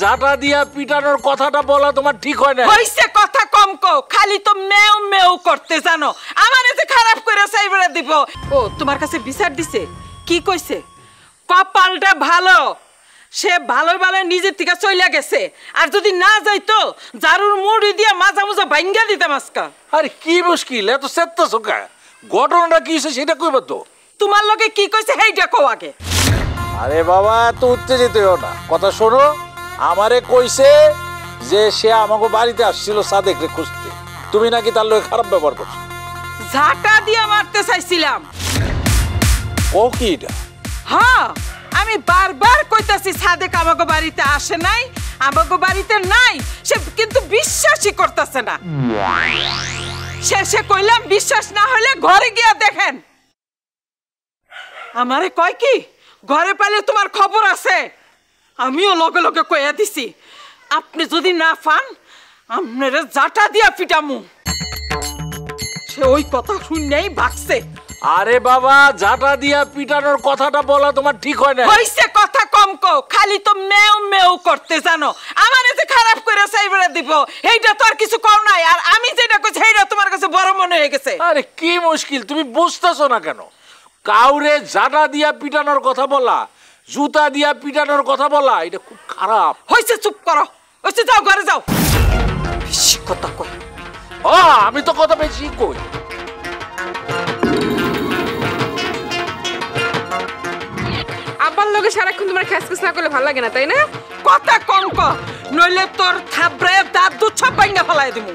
জাটা দিয়া পিটানোর কথাটা বলা তোমার ঠিক হয় না। হইছে কথা কম কও, খালি তো মেও মেও করতে জানো। আমারে যে খারাপ করে চাইবরা দিব। ও তোমার কাছে বিচার দিছে, কি কইছে? কপালটা ভালো, সে ভালো ভালো নিজের থেকে চলে গেছে। আর যদি না যাইতো জারুর মুড়ি দিয়া মাজা মুজা ভাঙ্গা দিতাম আজকা। আরে কি মুশকিল, এত সেত্তাছো কা? ঘটনাটা কি হইছে সেটা কইবা তো। তোমার লগে কি কইছে সেইটা কও আগে। আরে বাবা তো উত্তেজিত হও না, কথা শোনো। আমারে কইছে যে সে আমাকে বাড়িতে আসছিল সাদেকরে খুঁজতে, তুমি নাকি তার লগে খারাপ ব্যবহার করছো। ঝাঁটা দিয়ে মারতে চাইছিলাম। ও কি এটা? হ্যাঁ, আমি বারবার কইতাছি সাদেক আমাকে বাড়িতে আসে নাই, আমাকে বাড়িতে নাই। সে কিন্তু বিশ্বাসই করতেছে না। শেষে কইলাম বিশ্বাস না হলে ঘরে গিয়া দেখেন। আমারে কয় কি ঘরে পাইলে তোমার খবর আছে। আমিও লগে লগে কইয়া দিছি, আপনি যদি না পান আপনারে জাটা দিয়া পিটামু। সে ওই কথা শুনেই ভাগছে। আরে বাবা, জাটা দিয়া পিটানোর কথাটা বলা তোমার ঠিক হয় না। হইছে কথা কম কও, খালি তো মেও মেও করতে জানো। আমারে যে খারাপ করে চাইবরা দিব এইটা তো আর কিছু কও নাই। আর আমি যেটা কইছি সেইটা তোমার কাছে বড় মনে হয়ে গেছে। আরে কি মুশকিল, তুমি বুঝতেছো না কেন? কাউরে জাটা দিয়া পিটানোর কথা বলা, জুতা দিয়া পিটানোর কথা বলা, এটা খুব খারাপ। হইছে, চুপ করো। হইছে, যাও ঘরে যাও। বেশি কথা কই। আমি তো কথা বেশি কই। আব্বার লগে সারাক্ষণ তোমার খেসখেস না করলে ভালো লাগে না, তাই না? কথা কম ক, নইলে তোর থাবড়ায় দাঁত দুধ সব ভাঙা ফেলাই দিমু।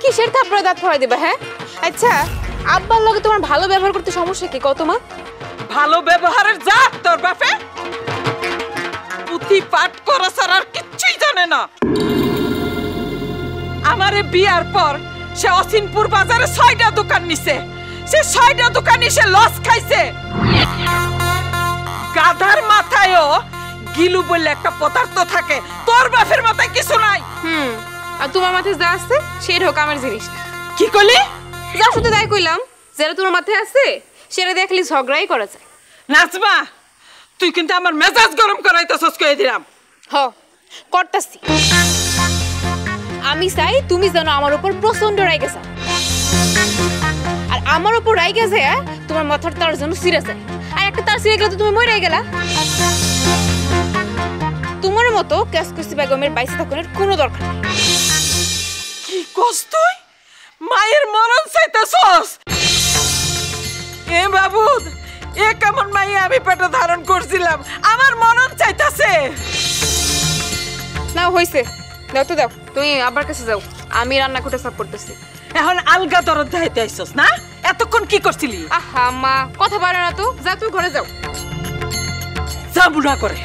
কিসের থাপড়ায় দাঁত ফলাই দিবা? হ্যাঁ আচ্ছা, আব্বার লগে তোমার ভালো ব্যবহার করতে সমস্যা কি কত মা? ভালো ব্যবহারের জাত তোর বাপে। পুঁথি পাঠ করা ছাড়া আর কিচ্ছুই জানে না। আমারে বিয়ার পর সে অসিনপুর বাজারে ৬টা দোকান নিছে। সে ৬টা দোকানে সে লস খাইছে। গাধার মাথায়ও গিলু বলে একটা পদার্থ থাকে, তোর বাপের মাথায় কিছু নাই। আর তোমার মাথায় যা আছে সেটা হোক আমার জিনিস। কি কইলি? যা শুধু তাই কইলাম, যেটা তোমার মাথায় আছে সেটা দেখলে ঝগড়াই করা যায়। নাজমা, তুই কিন্তু আমার মেজাজ গরম করাইতেছস, কই দিলাম। হ, করতাছি। আমি চাই তুমি যেন আমার উপর প্রচন্ড রাইগে যাও। আর আমার উপর রাইগে যায় তোমার মাথার তার জন্য সিরে যায়। আর একটা তার সিরে গেলে তো তুমি মরে গেলা। তোমার মতো ক্যাসকুসি বেগমের বাইসে থাকার কোনো দরকার নেই। কি কস তুই? মায়ের মরণ চাইতেছস? এ বাবু, এ কেমন মাইয়া আমি পেটে ধারণ করছিলাম, আমার মরণ চাইতেছে। না হইছে, দাও তো দাও। তুমি আবার কাছে যাও, আমি রান্না করতে সাপ করতেছি। এখন আলগা দরদ দেখাইতে আইছস না? এতক্ষণ কি করছিলি? আহা মা, কথা পারে না তো। যা তুই ঘরে যাও। যাবো না করে।